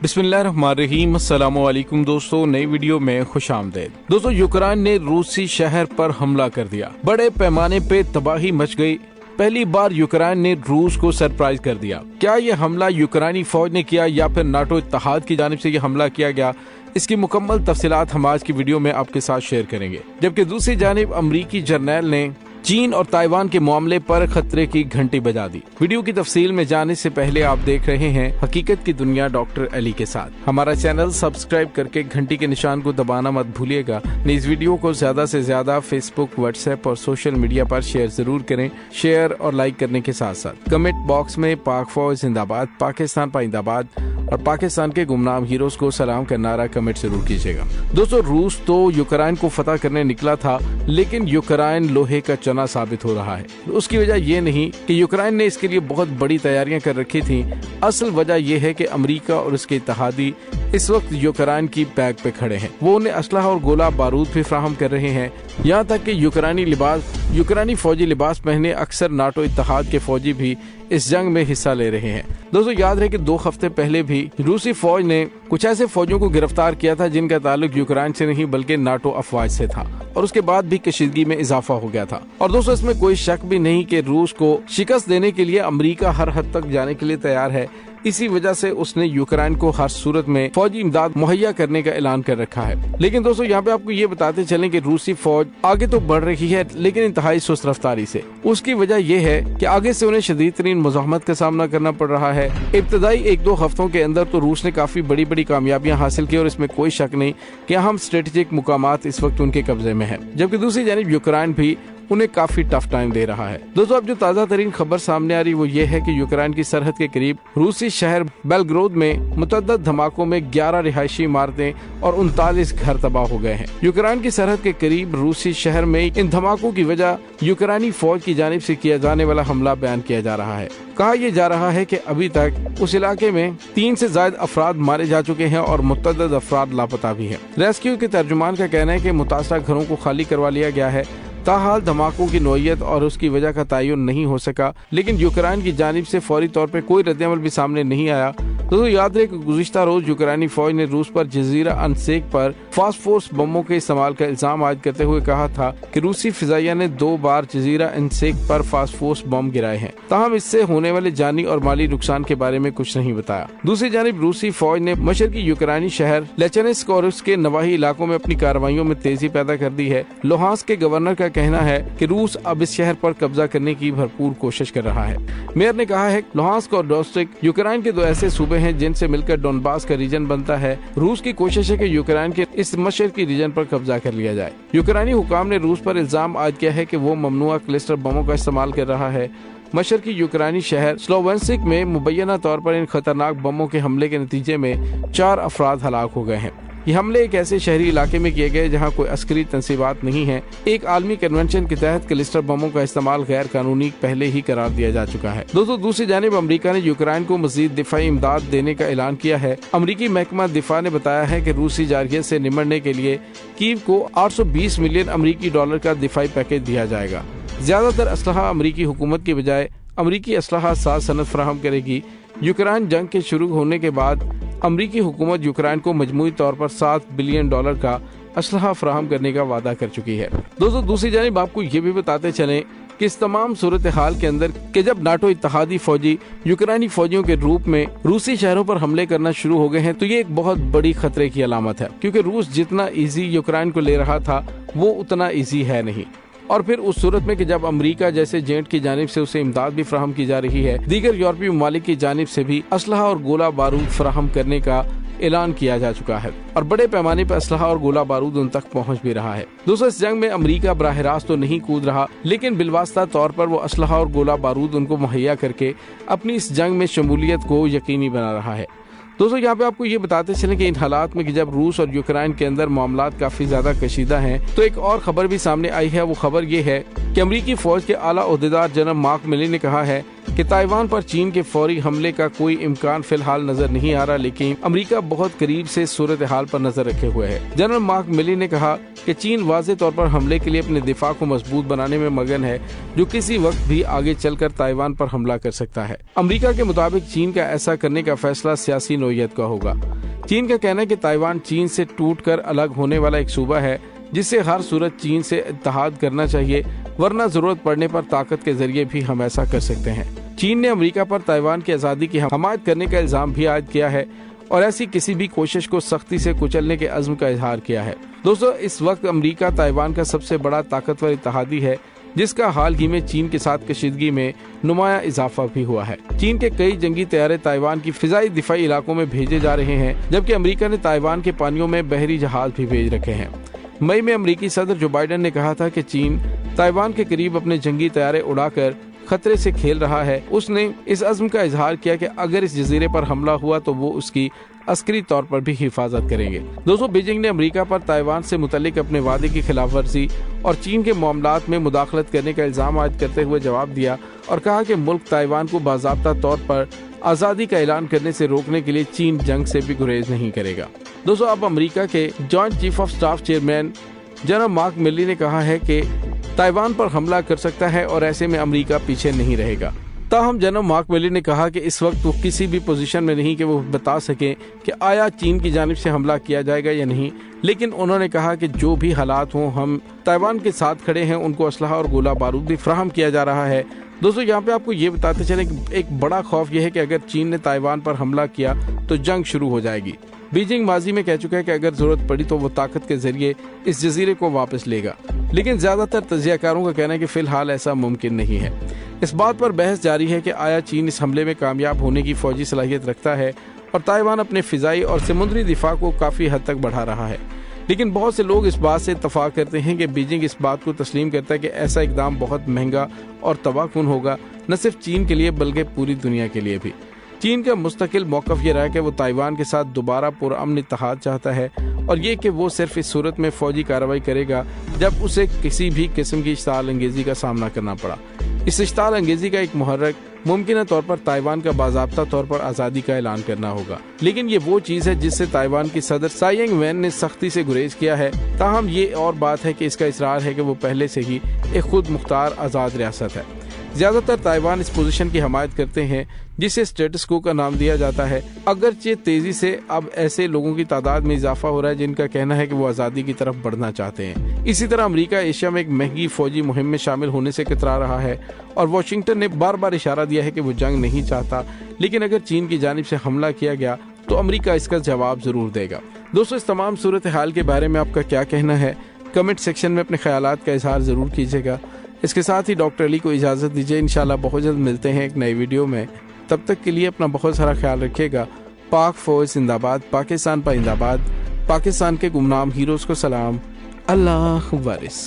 बिस्मिल्लाहिर्रहमानिर्रहीम। अस्सलामुअलैकुम दोस्तों, नई वीडियो में खुशामदीद। दोस्तों, यूक्रेन ने रूसी शहर पर हमला कर दिया। बड़े पैमाने पे तबाही मच गई। पहली बार यूक्रेन ने रूस को सरप्राइज कर दिया। क्या ये हमला यूक्रेनी फौज ने किया या फिर नाटो इत्तेहाद की जानिब से ये हमला किया गया? इसकी मुकम्मल तफसीलात हम आज की वीडियो में आपके साथ शेयर करेंगे। जबकि दूसरी जानिब अमरीकी जर्नैल ने चीन और ताइवान के मामले पर खतरे की घंटी बजा दी। वीडियो की तफसील में जाने से पहले आप देख रहे हैं हकीकत की दुनिया डॉक्टर अली के साथ। हमारा चैनल सब्सक्राइब करके घंटी के निशान को दबाना मत भूलिएगा। इस वीडियो को ज्यादा से ज्यादा फेसबुक, व्हाट्सएप और सोशल मीडिया पर शेयर जरूर करें। शेयर और लाइक करने के साथ साथ कमेंट बॉक्स में पाक फौज जिंदाबाद, पाकिस्तान पाइंदाबाद और पाकिस्तान के गुमनाम हीरोज को सलाम का नारा कमेंट जरूर कीजिएगा। दोस्तों, रूस तो यूक्रेन को फतह करने निकला था, लेकिन यूक्रेन लोहे का चना साबित हो रहा है। उसकी वजह यह नहीं कि यूक्रेन ने इसके लिए बहुत बड़ी तैयारियां कर रखी थी। असल वजह यह है कि अमेरिका और उसके इत्तेहादी इस वक्त यूक्रेन की बैक पे खड़े हैं। वो उन्हें असलहा और गोला बारूद भी फराहम कर रहे हैं। यहाँ तक कि यूक्रेनी फौजी लिबास पहने अक्सर नाटो इत्तेहाद के फौजी भी इस जंग में हिस्सा ले रहे हैं। दोस्तों, याद रहे कि 2 हफ्ते पहले भी रूसी फौज ने कुछ ऐसे फौजियों को गिरफ्तार किया था जिनका ताल्लुक यूक्रेन से नहीं बल्कि नाटो अफवाज से था, और उसके बाद भी कशीदगी में इजाफा हो गया था। और दोस्तों, इसमें कोई शक भी नहीं कि रूस को शिकस्त देने के लिए अमेरिका हर हद तक जाने के लिए तैयार है। इसी वजह से उसने यूक्रेन को हर सूरत में फौजी इमदाद मुहैया करने का ऐलान कर रखा है। लेकिन दोस्तों, यहाँ पे आपको ये बताते चलें कि रूसी फौज आगे तो बढ़ रही है, लेकिन इंतहाई सुस्त रफ्तारी से। उसकी वजह यह है कि आगे से उन्हें शदीद तरीन मुज़ाहमत का सामना करना पड़ रहा है। इब्तदाई 1-2 हफ्तों के अंदर तो रूस ने काफी बड़ी बड़ी कामयाबियां हासिल की और इसमें कोई शक नहीं कि अहम स्ट्रेटेजिक मुकामात इस वक्त उनके कब्जे में है। जबकि दूसरी जानिब यूक्रेन भी उन्हें काफी टफ टाइम दे रहा है। दोस्तों, अब जो ताजा तरीन खबर सामने आ रही वो ये है कि यूक्रेन की सरहद के करीब रूसी शहर बेलग्रोद में मुतअद्दिद धमाकों में 11 रिहायशी इमारतें और 39 घर तबाह हो गए हैं। यूक्रेन की सरहद के करीब रूसी शहर में इन धमाकों की वजह यूक्रेनी फौज की जानिब से किया जाने वाला हमला बयान किया जा रहा है। कहा यह जा रहा है कि अभी तक उस इलाके में 3 से ज्यादा अफराद मारे जा चुके हैं और मुतअद्दिद अफराद लापता भी हैं। रेस्क्यू के तर्जुमान का कहना है कि मुतासरा घरों को खाली करवा लिया गया है। ताहाल धमाकों की नौयत और उसकी वजह का तयन नहीं हो सका, लेकिन यूक्रेन की जानिब से फौरी तौर पर कोई रद्दअमल भी सामने नहीं आया। दोस्तों, याद रहे कि गुज़िश्ता रोज यूक्रेनी फौज ने रूस पर जजीरा अनसेक पर फास्फोर्स बमों के इस्तेमाल का इल्जाम आयद करते हुए कहा था कि रूसी फिजाइया ने 2 बार जजीरा अनसेक पर फास्फोर्स बम गिराए हैं। ताहम इससे होने वाले जानी और माली नुकसान के बारे में कुछ नहीं बताया। दूसरी जानिब रूसी फौज ने मशरकी यूक्रेनी शहर लेचनेस्क और उसके नवाही इलाकों में अपनी कार्रवाइयों में तेजी पैदा कर दी है। लोहांस्क के गवर्नर का कहना है कि रूस अब इस शहर पर कब्जा करने की भरपूर कोशिश कर रहा है। मेयर ने कहा है लोहांस्क और डोनेत्स्क यूक्रेन के 2 ऐसे सूबे हैं जिनसे मिलकर डोनबास का रीजन बनता है। रूस की कोशिश है कि यूक्रेन के इस मशरकी रीजन पर कब्जा कर लिया जाए। यूक्रेनी हुकाम ने रूस पर इल्जाम आयद किया है कि वो ममनुआ क्लस्टर बमों का इस्तेमाल कर रहा है। मशरकी यूक्रेनी शहर स्लोवेंसिक में मुबैना तौर पर इन खतरनाक बमों के हमले के नतीजे में 4 अफराद हलाक हो गए हैं। ये हमले एक ऐसे शहरी इलाके में किए गए जहां कोई अस्करी तंसीबात नहीं है। एक आलमी कन्वेंशन के तहत क्लस्टर बमों का इस्तेमाल गैर कानूनी पहले ही करार दिया जा चुका है। दोस्तों, दूसरी जानिब अमेरिका ने यूक्रेन को मजीद दिफाई इमदाद देने का ऐलान किया है। अमेरिकी महकमा दिफा ने बताया है कि रूसी जारहियत से निमटने के लिए कीव को 820 मिलियन अमेरिकी डॉलर का दिफाई पैकेज दिया जाएगा। ज्यादातर असलहा अमेरिकी हुकूमत की बजाय अमेरिकी असलहा साज सनद फराहम करेगी। यूक्रेन जंग के शुरू होने के बाद अमेरिकी हुकूमत यूक्रेन को मजमूई तौर पर $7 बिलियन का असलहा फराहम करने का वादा कर चुकी है। दोस्तों, दूसरी जानिब आपको ये भी बताते चलें कि इस तमाम सूरत हाल के अंदर कि जब नाटो इत्तेहादी फौजी यूक्रेनी फौजियों के रूप में रूसी शहरों पर हमले करना शुरू हो गए हैं, तो ये एक बहुत बड़ी खतरे की अलामत है, क्योंकि रूस जितना इजी यूक्रेन को ले रहा था वो उतना इजी है नहीं। और फिर उस सूरत में कि जब अमेरिका जैसे जेंट की जानिब से उसे इमदाद भी फराहम की जा रही है, दीगर यूरोपीय ममालिक की जानिब से भी असलहा और गोला बारूद फराहम करने का ऐलान किया जा चुका है और बड़े पैमाने पर असलहा और गोला बारूद उन तक पहुंच भी रहा है। दोस्तों, इस जंग में अमेरिका बराह रास्त तो नहीं कूद रहा, लेकिन बिलवास्ता तौर पर वो असलहा और गोला बारूद उनको मुहैया करके अपनी इस जंग में शमूलियत को यकीनी बना रहा है। दोस्तों, यहाँ पे आपको ये बताते चलें कि इन हालात में कि जब रूस और यूक्रेन के अंदर मामलात काफी ज्यादा कशीदा हैं, तो एक और खबर भी सामने आई है। वो खबर ये है कि अमेरिकी फौज के आला ओहदेदार जनरल मार्क मिली ने कहा है कि ताइवान पर चीन के फौरी हमले का कोई इम्कान फिलहाल नजर नहीं आ रहा, लेकिन अमेरिका बहुत करीब से सूरत हाल पर नजर रखे हुए है। जनरल मार्क मिली ने कहा कि चीन वाज़ेह तौर पर हमले के लिए अपने दिफा को मजबूत बनाने में मगन है, जो किसी वक्त भी आगे चलकर ताइवान पर हमला कर सकता है। अमेरिका के मुताबिक चीन का ऐसा करने का फैसला सियासी नोयत का होगा। चीन का कहना है कि ताइवान चीन से टूटकर अलग होने वाला एक सूबा है, जिससे हर सूरत चीन से इत्तेहाद करना चाहिए, वरना जरूरत पड़ने पर ताकत के जरिए भी हम ऐसा कर सकते हैं। चीन ने अमेरिका पर ताइवान की आज़ादी की हमायत करने का इल्जाम भी आयद किया है और ऐसी किसी भी कोशिश को सख्ती से कुचलने के अज़्म का इजहार किया है। दोस्तों, इस वक्त अमेरिका ताइवान का सबसे बड़ा ताकतवर इत्तेहादी है, जिसका हाल ही में चीन के साथ कशीदगी में नुमाया इजाफा भी हुआ है। चीन के कई जंगी तैयारे ताइवान की फिजाई दिफाई इलाकों में भेजे जा रहे हैं, जबकि अमेरिका ने ताइवान के पानियों में बहरी जहाज भी भेज रखे हैं। मई में अमेरिकी सदर जो बाइडेन ने कहा था कि चीन ताइवान के करीब अपने जंगी तैयारे उड़ाकर खतरे से खेल रहा है। उसने इस अज़्म का इजहार किया कि अगर इस जजीरे पर हमला हुआ तो वो उसकी अस्करी तौर पर भी हिफाजत करेंगे। दोस्तों, बीजिंग ने अमेरिका पर ताइवान से मुतल्लिक अपने वादे की खिलाफ वर्जी और चीन के मामलात में मुदाखलत करने का इल्जाम आयद करते हुए जवाब दिया और कहा कि मुल्क ताइवान को बाज़ाब्ता तौर पर आज़ादी का ऐलान करने से रोकने के लिए चीन जंग से भी गुरेज नहीं करेगा। दोस्तों, अब अमेरिका के joint chief of staff chairman general mark मिली ने कहा है कि ताइवान पर हमला कर सकता है और ऐसे में अमेरिका पीछे नहीं रहेगा। ताहम जनरल मार्क मिली ने कहा कि इस वक्त वो किसी भी पोजीशन में नहीं कि वो बता सके कि आया चीन की जानिब से हमला किया जाएगा या नहीं, लेकिन उन्होंने कहा कि जो भी हालात हों, हम ताइवान के साथ खड़े हैं, उनको असलहा और गोला बारूद भी फराहम किया जा रहा है। दोस्तों, यहाँ पे आपको ये बताते चलें कि एक बड़ा खौफ यह है कि अगर चीन ने ताइवान पर हमला किया तो जंग शुरू हो जाएगी। बीजिंग माजी में कह चुका है कि अगर जरूरत पड़ी तो वो ताकत के जरिए इस जजीरे को वापस लेगा, लेकिन ज्यादातर तजियाकारों का कहना है कि फिलहाल ऐसा मुमकिन नहीं है। इस बात पर बहस जारी है कि आया चीन इस हमले में कामयाब होने की फौजी सलाहियत रखता है और ताइवान अपने फिजाई और समुद्री दिफा को काफी हद तक बढ़ा रहा है। लेकिन बहुत से लोग इस बात से इत्तफाक करते हैं कि बीजिंग इस बात को तस्लीम करता है कि ऐसा इकदाम बहुत महंगा और तबाहकुन होगा, न सिर्फ चीन के लिए बल्कि पूरी दुनिया के लिए भी। चीन का मुस्तकिल मौक़िफ़ ये रहा है कि वो ताइवान के साथ दोबारा पुरअमन इत्तेहाद चाहता है और ये कि वो सिर्फ इस सूरत में फौजी कार्रवाई करेगा जब उसे किसी भी किस्म की इश्ताल अंगेजी का सामना करना पड़ा। इस इश्ताल अंगेजी का एक मुहर्रक मुमकिन तौर पर ताइवान का बाज़ाब्ता तौर पर आज़ादी का ऐलान करना होगा, लेकिन ये वो चीज़ है जिससे ताइवान की सदर साई इंग-वेन ने सख्ती से गुरेज किया है। ताहम ये और बात है कि इसका इसरार है कि वो पहले से ही एक खुद मुख्तार आज़ाद रियासत है। ज्यादातर ताइवान इस पोजीशन की हमायत करते हैं जिसे स्टेटस को का नाम दिया जाता है, अगरचे तेजी से अब ऐसे लोगों की तादाद में इजाफा हो रहा है जिनका कहना है कि वो आज़ादी की तरफ बढ़ना चाहते हैं। इसी तरह अमेरिका एशिया में एक महंगी फौजी मुहिम में शामिल होने से कतरा रहा है और वाशिंगटन ने बार बार इशारा दिया है कि वो जंग नहीं चाहता, लेकिन अगर चीन की जानिब से हमला किया गया तो अमेरिका इसका जवाब जरूर देगा। दोस्तों, इस तमाम सूरत हाल के बारे में आपका क्या कहना है? कमेंट सेक्शन में अपने ख्यालात का इजहार जरूर कीजिएगा। इसके साथ ही डॉक्टर अली को इजाज़त दीजिए। इंशाल्लाह बहुत जल्द मिलते हैं एक नई वीडियो में। तब तक के लिए अपना बहुत सारा ख्याल रखिएगा। पाक फौज जिंदाबाद, पाकिस्तान पाइंदाबाद, पाकिस्तान के गुमनाम हीरोज़ को सलाम। अल्लाह वारिस।